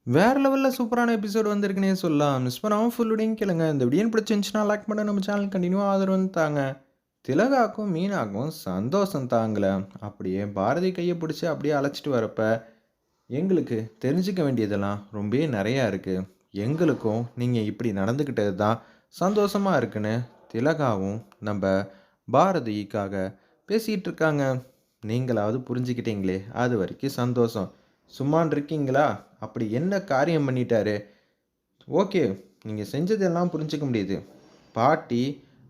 வேற லெவல்ல சூப்பரான எபிசோட் வந்திருக்குன்னே சொல்லலாம். மிஸ் பண்ணாம ஃபுல்லுடையும் கேளுங்க. இந்த வீடியோ பிடிச்சிருந்துச்சுன்னா லைக் பண்ண நம்ம சேனல் கண்டினியூவா ஆதரவு தாங்க. திலகாக்கும், மீனாக்கும் சந்தோஷம் தாங்கல. அப்படியே பாரதி கைய பிடிச்சு அப்படியே அழைச்சிட்டு வரப்ப, எங்களுக்கு தெரிஞ்சுக்க வேண்டியதெல்லாம் ரொம்பவே நெறையா இருக்கு. எங்களுக்கும் நீங்க இப்படி நடந்துக்கிட்டது தான் சந்தோஷமா இருக்குன்னு திலகாவும் நம்ப பாரதிக்காக பேசிட்டு இருக்காங்க. நீங்களாவது புரிஞ்சுக்கிட்டீங்களே, அது வரைக்கும் சந்தோஷம். சும்மான்னு இருக்கீங்களா? அப்படி என்ன காரியம் பண்ணிட்டாரு? ஓகே. நீங்க செஞ்சதெல்லாம் புரிஞ்சுக்க முடியுது. பாட்டி,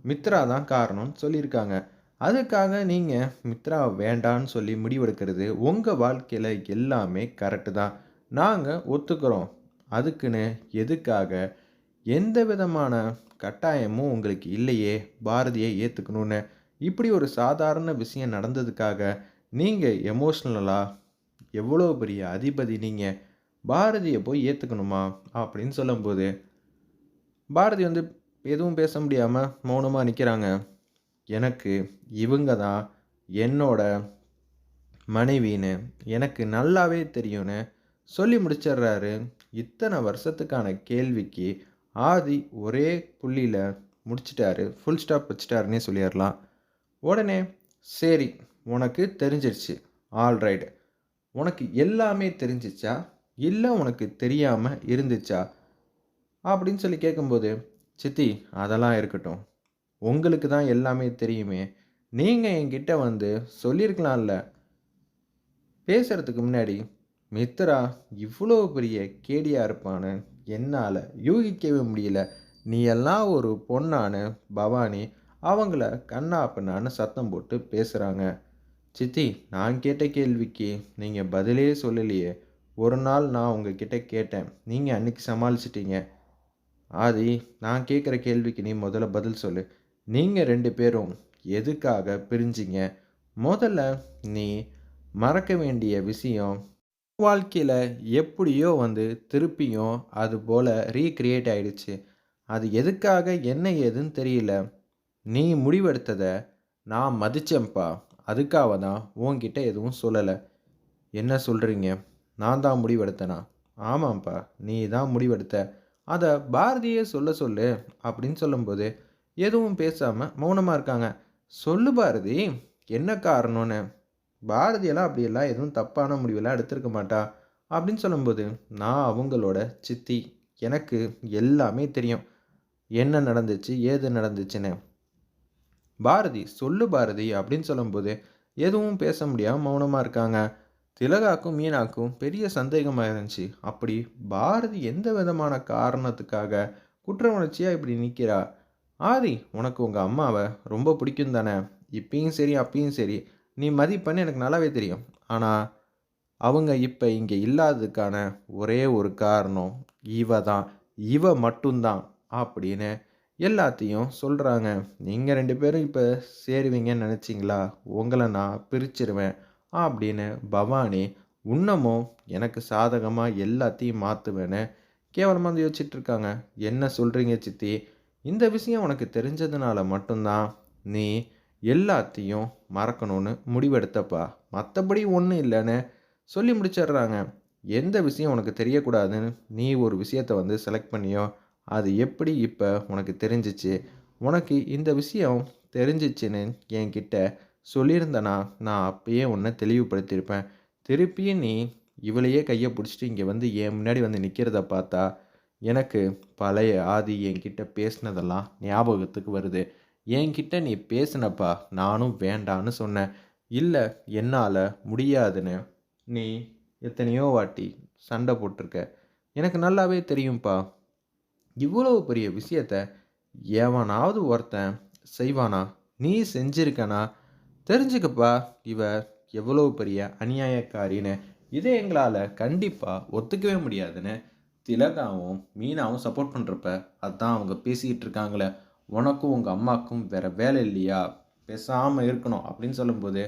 மித்ரா தான் காரணம்னு சொல்லியிருக்காங்க. அதுக்காக நீங்க மித்ராவ வேண்டான்னு சொல்லி முடிவெடுக்கிறது, உங்க வாழ்க்கையில எல்லாமே கரெக்ட்டு தான். நாங்க ஒத்துக்கிறோம். அதுக்குன்னு எதுக்காக, எந்த விதமான கட்டாயமும் உங்களுக்கு இல்லையே, பாரதிய ஏத்துக்கணும்னு. இப்படி ஒரு சாதாரண விஷயம் நடந்ததுக்காக, நீங்க எமோஷனலா எவ்வளோ பெரிய அதிபதி நீங்க. பாரதிய போய் ஏத்துக்கணுமா? அப்படின்னு சொல்லும்போது, பாரதி வந்து எதுவும் பேச முடியாம மௌனமா நிக்கிறாங்க. எனக்கு இவங்க தான் என்னோட மனைவின்னு எனக்கு நல்லாவே தெரியும்னு சொல்லி முடிச்சிடுறாரு. இத்தனை வருஷத்துக்கான கேள்விக்கு ஆதி ஒரே புள்ளியில முடிச்சிட்டாரு. ஃபுல் ஸ்டாப் வச்சுட்டாருன்னே சொல்லிடலாம். உடனே சரி, உனக்கு தெரிஞ்சிருச்சு. ஆல்ரைட். உனக்கு எல்லாமே தெரிஞ்சிச்சா? இல்ல உனக்கு தெரியாம இருந்துச்சா? அப்படின்னு சொல்லி கேட்கும்போது, சித்தி அதெல்லாம் இருக்கட்டும். உங்களுக்கு தான் எல்லாமே தெரியுமே. நீங்க என்கிட்ட வந்து சொல்லியிருக்கலாம்ல. பேசுறதுக்கு முன்னாடி, மித்ரா இவ்ளோ பெரிய கேடியா இருப்பான்னு என்னால யூகிக்கவே முடியல. நீ எல்லாம் ஒரு பொண்ணான்னு பவானி அவங்கள கன்னா பின்னான்னு சத்தம் போட்டு பேசுறாங்க. சித்தி, நான் கேட்ட கேள்விக்கு நீங்க பதிலே சொல்லலையே. ஒரு நாள் நான் உங்ககிட்ட கேட்டேன். நீங்க அன்னைக்கு சமாளிச்சுட்டீங்க. ஆதி, நான் கேட்குற கேள்விக்கு நீ முதல்ல பதில் சொல்லு. நீங்க 2 பேரும் எதுக்காக பிரிஞ்சீங்க? முதல்ல நீ மறக்க வேண்டிய விஷயம், வாழ்க்கையில எப்படியோ வந்து திருப்பியும் அது போல ரீகிரியேட் ஆயிடுச்சு. அது எதுக்காக என்ன ஏதுன்னு தெரியல. நீ முடிவெடுத்தத நான் மதிச்சேன்ப்பா. அதுக்காக தான் உன்கிட்ட எதுவும் சொல்லல. என்ன சொல்றீங்க? நான் தான் முடிவெடுத்தேனா? ஆமாம்ப்பா. நீ தான் முடிவெடுத்த. அத பாரதியே சொல்ல சொல்லு அப்படின்னு சொல்லும்போது, எதுவும் பேசாம மௌனமா இருக்காங்க. சொல்லு பாரதி, என்ன காரணம்னு? பாரதியெல்லாம் அப்படியெல்லாம் எதுவும் தப்பான முடிவெல்லாம் எடுத்திருக்க மாட்டா. அப்படின்னு சொல்லும்போது, நான் அவங்களோட சித்தி. எனக்கு எல்லாமே தெரியும். என்ன நடந்துச்சு, ஏது நடந்துச்சுன்னு. பாரதி, சொல்லு பாரதி அப்படின்னு சொல்லும்போது, எதுவும் பேச முடியாம மௌனமா இருக்காங்க. திலகாக்கும், மீனாக்கும் பெரிய சந்தேகமா இருந்துச்சு. அப்படி பாரதி எந்த விதமான காரணத்துக்காக குற்ற உணர்ச்சியா இப்படி நிக்கிறா? ஆதி, உனக்கு உங்க அம்மாவ ரொம்ப பிடிக்கும் தானே? இப்பயும் சரி, அப்பயும் சரி, நீ மதிப்பேன்னு எனக்கு நல்லாவே தெரியும். ஆனா, அவங்க இப்ப இங்க இல்லாததுக்கான ஒரே ஒரு காரணம் இவ தான். இவ மட்டும் தான் அப்படின்னு எல்லாத்தையும் சொல்றாங்க. நீங்க 2 பேரும் இப்ப சேருவீங்கன்னு நெனச்சீங்களா? உங்கள நான் பிரிச்சுருவேன் அப்படின்னு பவானி இன்னமும் எனக்கு சாதகமா எல்லாத்தையும் மாத்துவேன்னு கேவலமா வந்து யோசிச்சுட்டு இருக்காங்க. என்ன சொல்றீங்க சித்தி? இந்த விஷயம் உனக்கு தெரிஞ்சதுனால மட்டும் தான் நீ எல்லாத்தையும் மறக்கணும்னு முடிவெடுத்தப்பா. மத்தபடி ஒண்ணும் இல்லன்னு சொல்லி முடிச்சிடுறாங்க. எந்த விஷயம் உனக்கு தெரியக்கூடாதுன்னு நீ ஒரு விஷயத்த வந்து செலக்ட் பண்ணியோ, அது எப்படி இப்ப உனக்கு தெரிஞ்சுச்சு? உனக்கு இந்த விஷயம் தெரிஞ்சுச்சுன்னு என்கிட்ட சொல்லியிருந்தனா, நான் அப்பயே உன்ன தெளிவுபடுத்தியிருப்பேன். திருப்பியும் நீ இவளையே கைய புடிச்சுட்டு இங்க வந்து என் முன்னாடி வந்து நிக்கிறத பார்த்தா, எனக்கு பழைய ஆதி என்கிட்ட பேசினதெல்லாம் ஞாபகத்துக்கு வருது. என்கிட்ட நீ பேசினப்பா, நானும் வேண்டான்னு சொன்னேன். இல்ல, என்னால முடியாதுன்னு நீ எத்தனையோ வாட்டி சண்டை போட்டிருக்க. எனக்கு நல்லாவே தெரியும்ப்பா. இவ்வளவு பெரிய விஷயத்த எவனாவது ஒருத்தன் செய்வானா? நீ செஞ்சிருக்கனா? தெரிஞ்சுக்கப்பா, இவ எவ்வளவு பெரிய அநியாயக்காரின்னு. இதை எங்களால கண்டிப்பா ஒத்துக்கவே முடியாதுன்னு திலகாவும், மீனாவும் சப்போர்ட் பண்றப்ப, அதான் அவங்க பேசிக்கிட்டு இருக்காங்களே, உனக்கும் உங்க அம்மாக்கும் வேற வேலை இல்லையா? பேசாம இருக்கணும் அப்படின்னு சொல்லும்போது,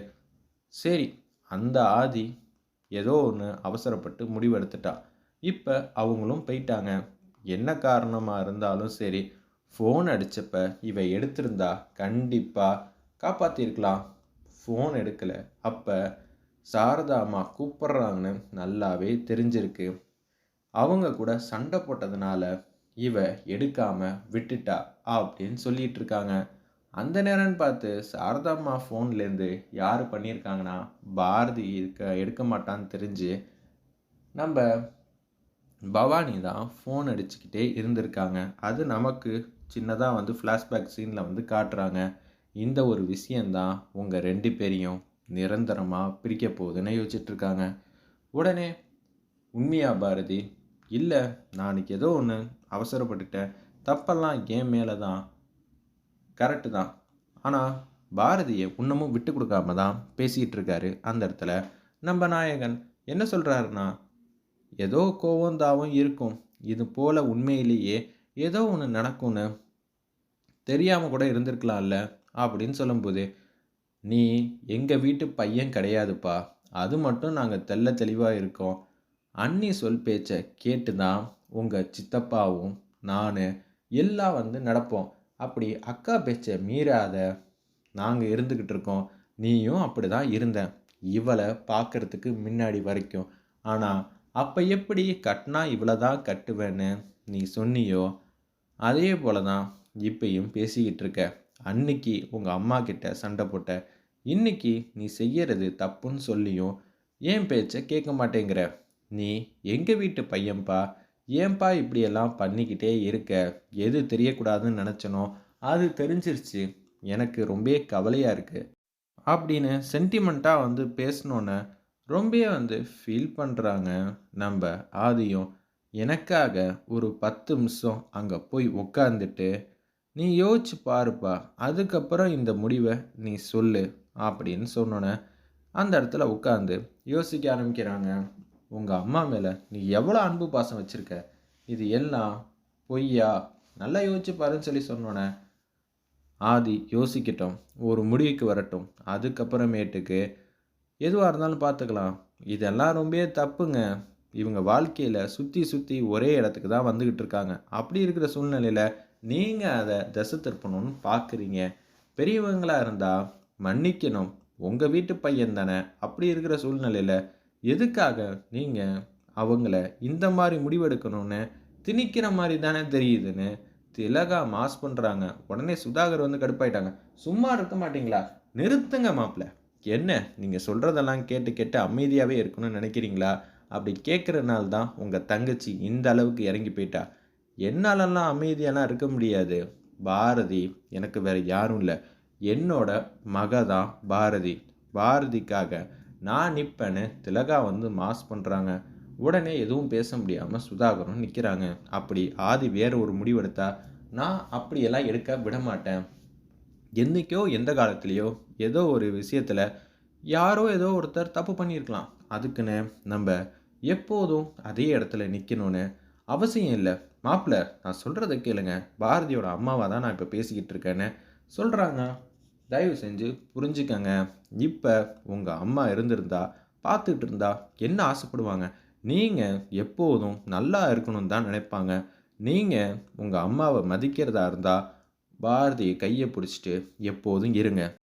சரி, அந்த ஆதி ஏதோ ஒண்ணு அவசரப்பட்டு முடிவெடுத்துட்டா. இப்ப அவங்களும் போயிட்டாங்க. என்ன காரணமா இருந்தாலும் சரி, ஃபோன் அடிச்சப்ப இவ எடுத்திருந்தா கண்டிப்பா காப்பாத்தியிருக்கலாம். ஃபோன் எடுக்கல. அப்ப சாரதா அம்மா கூப்பிடுறாங்கன்னு நல்லாவே தெரிஞ்சிருக்கு. அவங்க கூட சண்டை போட்டதுனால இவ எடுக்காம விட்டுட்டா அப்படின்னு சொல்லிட்டு இருக்காங்க. அந்த நேரம்னு பார்த்து சாரதாம்மா ஃபோன்லேருந்து யார் பண்ணியிருக்காங்கன்னா, பாரதி எடுக்க மாட்டான்னு தெரிஞ்சு நம்ம பவானி தான் ஃபோன் அடிச்சுக்கிட்டே இருந்திருக்காங்க. அது நமக்கு சின்னதா ஃப்ளாஷ்பேக் சீன்ல காட்டுறாங்க. இந்த ஒரு விஷயம் தான் உங்க 2 பேரையும் நிரந்தரமா பிரிக்க போகுதுன்னு யோசிச்சுட்ருக்காங்க. உடனே, "உண்மையா பாரதி?" "இல்ல, நான் அன்னைக்கு ஏதோ ஒண்ணு அவசரப்பட்டுட்டேன். தப்பெல்லாம் என் மேல தான். கரெக்ட்டு தான்." ஆனா, பாரதிய இன்னமும் விட்டு குடுக்காம தான் பேசிட்டு இருக்காரு அந்த இடத்துல நம்ம நாயகன். என்ன சொல்றாருன்னா, "ஏதோ கோவம், தாவம் இருக்கும். இது போல உண்மையிலேயே ஏதோ ஒண்ணு நடக்கும்னு தெரியாம கூட இருந்திருக்கலாம்ல." அப்படின்னு சொல்லும்போது, "நீ எங்க வீட்டு பையன் கிடையாதுப்பா. அது மட்டும் நாங்க தெள்ளத் தெளிவா இருக்கோம். அண்ணி சொல் பேச்ச கேட்டு தான் உங்க சித்தப்பாவும், நானு எல்லாம் நடப்போம். அப்படி அக்கா பேச்ச மீறாத நாங்க இருந்துகிட்டு இருக்கோம். நீயும் அப்படிதான் இருந்த. இவள பார்க்கறதுக்கு முன்னாடி வரைக்கும். ஆனா, அப்ப எப்படி கட்டினா இவள தான் கட்டுவேன்னு நீ சொன்னியோ, அதே போல தான் இப்பயும் பேசிக்கிட்டு இருக்க. அன்னைக்கு உங்க அம்மாகிட்ட சண்டை போட்ட. இன்னைக்கு நீ செய்யறது தப்புன்னு சொல்லியும் என் பேச்ச கேட்க மாட்டேங்கிற. நீ எங்க வீட்டு பையன்பா. ஏன்பா இப்படியெல்லாம் பண்ணிக்கிட்டே இருக்க? எது தெரியக்கூடாதுன்னு நெனச்சனோ, அது தெரிஞ்சிருச்சு. எனக்கு ரொம்பவே கவலையா இருக்கு." அப்படின்னு சென்டிமெண்ட்டா பேசினோன்னே, ரொம்பவே ஃபீல் பண்றாங்க நம்ப ஆதியும். எனக்காக ஒரு 10 நிமிஷம் அங்க போய் உட்காந்துட்டு, "நீ யோசிச்சு பாருப்பா. அதுக்கப்புறம் இந்த முடிவ நீ சொல்லு." அப்படின்னு சொன்னோனே, அந்த இடத்துல உட்காந்து யோசிக்க ஆரம்பிக்கிறாங்க. "உங்க அம்மா மேல நீ எவ்வளோ அன்பு, பாசம் வச்சிருக்க? இது எல்லாம் பொய்யா? நல்லா யோசிச்சு பாருன்னு" சொல்லி சொன்னோனே, ஆதி யோசிக்கட்டும். ஒரு முடிவுக்கு வரட்டும். அதுக்கப்புறமேட்டுக்கு எதுவா இருந்தாலும் பார்த்துக்கலாம். இதெல்லாம் ரொம்பவே தப்புங்க. இவங்க வாழ்க்கையில சுத்தி, சுத்தி ஒரே இடத்துக்கு தான் வந்துகிட்டு இருக்காங்க. அப்படி இருக்கிற சூழ்நிலையில, நீங்க அத திசை திருப்பணும்னு பார்க்குறீங்க. பெரியவங்களா இருந்தா மன்னிக்கணும். உங்க வீட்டு பையன் தானே. அப்படி இருக்கிற சூழ்நிலையில, எதுக்காக நீங்க அவங்கள இந்த மாரி முடிவெடுக்கணும்னு திணிக்கிற மாரி தானே தெரியுதுன்னு திலகா மாஸ் பண்றாங்க. உடனே சுதாகர் கடுப்பாயிட்டாங்க. "சும்மா இருக்க மாட்டீங்களா? நிறுத்துங்க மாப்ள. என்ன நீங்க சொல்றதெல்லாம் கேட்டு, கேட்டு அமைதியாவே இருக்கணும்னு நெனைக்கிறீங்களா? அப்படி கேட்கறனால தான் உங்க தங்கச்சி இந்த அளவுக்கு இறங்கி போயிட்டா. என்னாலலாம் அமைதியாலாம் இருக்க முடியாது. பாரதி எனக்கு வேற யாரும் இல்ல. என்னோட மக தான் பாரதி. பாரதிக்காக நான் நிப்பேன்னு" திலகா மாஸ் பண்றாங்க. உடனே எதுவும் பேச முடியாம சுதாகரும் நிக்கிறாங்க. அப்படி ஆதி வேற ஒரு முடிவெடுத்தா, "நான் அப்படியெல்லாம் எடுக்க விடமாட்டேன். என்னைக்கோ, எந்த காலத்திலயோ, ஏதோ ஒரு விஷயத்துல யாரோ ஏதோ ஒருத்தர் தப்பு பண்ணியிருக்கலாம். அதுக்குன்னு நம்ப எப்போதும் அதே இடத்துல நிக்கணும்னு அவசியம் இல்ல. மாப்ள, நான் சொல்றத கேளுங்க. பாரதியோட அம்மாவா தான் நான் இப்ப பேசிக்கிட்டு இருக்கேன்னு" சொல்றாங்க. "தயவு செஞ்சு புரிஞ்சுக்கங்க. இப்ப உங்க அம்மா இருந்திருந்தா, பார்த்துட்டு இருந்தா என்ன ஆசைப்படுவாங்க? நீங்க எப்போதும் நல்லா இருக்கணும்னு தான் நினைப்பாங்க. நீங்க உங்க அம்மாவ மதிக்கிறதா இருந்தா, பாரதி கைய புடிச்சுட்டு எப்போதும் இருங்க."